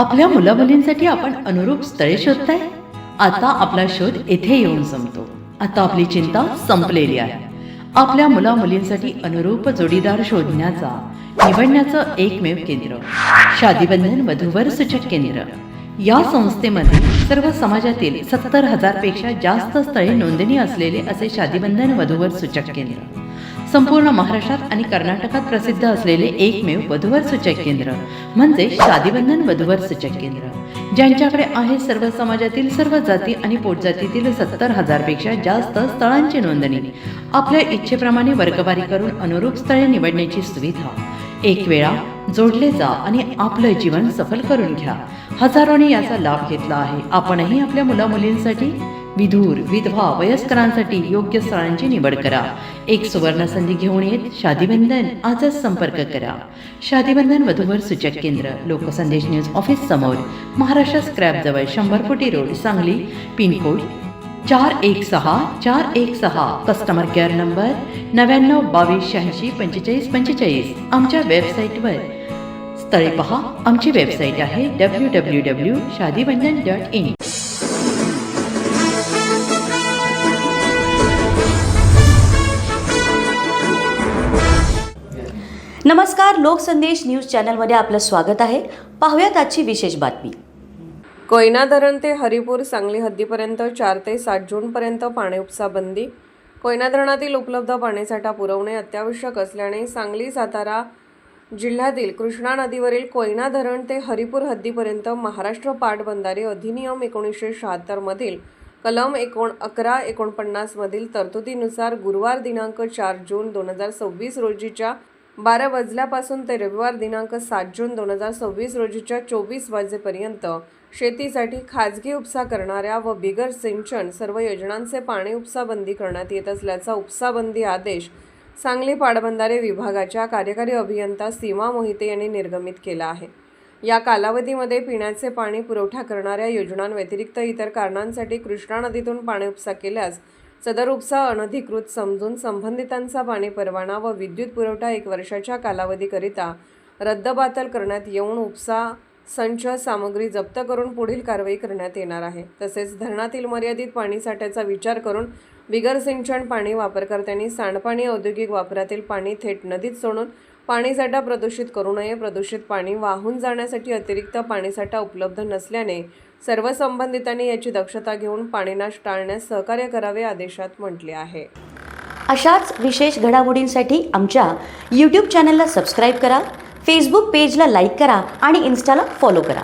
आपल्या मुलामुलींसाठी आपण अनुरूप स्थळे शोधताय? आता आपला शोध येथे येऊन संपतो. आता आपली चिंता संपलेली आहे. आपल्या मुलामुलींसाठी अनुरूप जोडीदार शोधण्याचा निवडण्याचं एकमेव केंद्र शादीबंधन वधूवर सूचक केंद्र. या संस्थेमध्ये सर्व समाजातील 70,000 पेक्षा जास्त स्थळे नोंदणी असलेले असे शादीबंधन वधूवर सूचक केंद्र. संपूर्ण महाराष्ट्रात आणि कर्नाटकात प्रसिद्ध असलेले एकमेव वधूवर सूचक केंद्र म्हणजे शादीबंधन वधूवर सूचक केंद्र, ज्यांच्याकडे आहे सर्व समाजातील सर्व जाती आणि पोटजातीतील 70,000 पेक्षा जास्त स्थळांची नोंदणी. आपल्या इच्छेप्रमाणे वर्गवारी करून अनुरूप स्थळे निवडण्याची सुविधा. एक वेळा जोडले जा आणि आपलं जीवन सफल करून घ्या. हजारोंनी याचा लाभ घेतला आहे. आपणही आपल्या मुलामुलींसाठी, विधूर, विधवा, वयस्करांसाठी योग्य स्थळांची निवड करा. एक सुवर्ण संधी घेऊन येत शादीबंधन. आजच संपर्क करा. शादीबंधन वधूवर सूचक केंद्र, लोकसंदेश न्यूज ऑफिस समोर, महाराष्ट्र स्क्रॅप जवळ, 100 फुटी road, Sangli. Pincode 416416. Customer care number 9922864545. आमच्या वेबसाईटवर स्थळे पहा. आमची वेबसाईट आहे www.shadibandhan.in. नमस्कार, लोकसंदेश न्यूज चॅनलमध्ये आपलं स्वागत आहे. पाहूयात आजची विशेष बातमी. कोयना धरण ते हरिपूर सांगली हद्दीपर्यंत 4 ते 7 जूनपर्यंत पाणी उपसा बंदी. कोयना धरणातील उपलब्ध पाणीसाठा पुरवणे अत्यावश्यक असल्याने सांगली सातारा जिल्ह्यातील कृष्णा नदीवरील कोयना धरण ते हरिपूर हद्दीपर्यंत महाराष्ट्र पाटबंधारे अधिनियम 1976 मधील कलम 1149 मधील तरतुदीनुसार गुरुवार दिनांक 4 जून 2026 रोजीच्या 12 वाजल्यापासून ते रविवार दिनांक 7 जून 2026 रोजीच्या 24 वाजेपर्यंत शेतीसाठी खाजगी उपसा करणाऱ्या व बिगर सिंचन सर्व योजनांचे पाणी उपसा बंदी करण्यात येत असल्याचा उपसा बंदी आदेश सांगली पाटबंधारे विभागाच्या कार्यकारी अभियंता सीमा मोहिते यांनी निर्गमित केला आहे. या कालावधीमध्ये पिण्याचे पाणी पुरवठा करणाऱ्या योजनांव्यतिरिक्त इतर कारणांसाठी कृष्णा नदीतून पाणी उपसा केल्यास सदर उपसा अनधिकृत समजून संबंधितांचा पाणी परवाना व विद्युत पुरवठा 1 वर्षाच्या कालावधीकरिता रद्दबातल करण्यात येऊन उपसा संच सामग्री जप्त करून पुढील कारवाई करण्यात येणार आहे. तसेच धरणातील मर्यादित पाणीसाठ्याचा विचार करून बिगर सिंचन पाणी वापरकर्त्यांनी सांडपाणी औद्योगिक वापरातील पाणी थेट नदीत सोडून पाणीसाठा प्रदूषित करू नये. प्रदूषित पाणी वाहून जाण्यासाठी अतिरिक्त पाणीसाठा उपलब्ध नसल्याने सर्व संबंधितांनी याची दक्षता घेऊन पाणीनाश टाळण्यास सहकार्य करावे आदेशात म्हटले आहे. अशाच विशेष घडामोडींसाठी आमच्या यूट्यूब चॅनलला सबस्क्राईब करा, फेसबुक पेजला लाईक करा आणि इन्स्टाला फॉलो करा.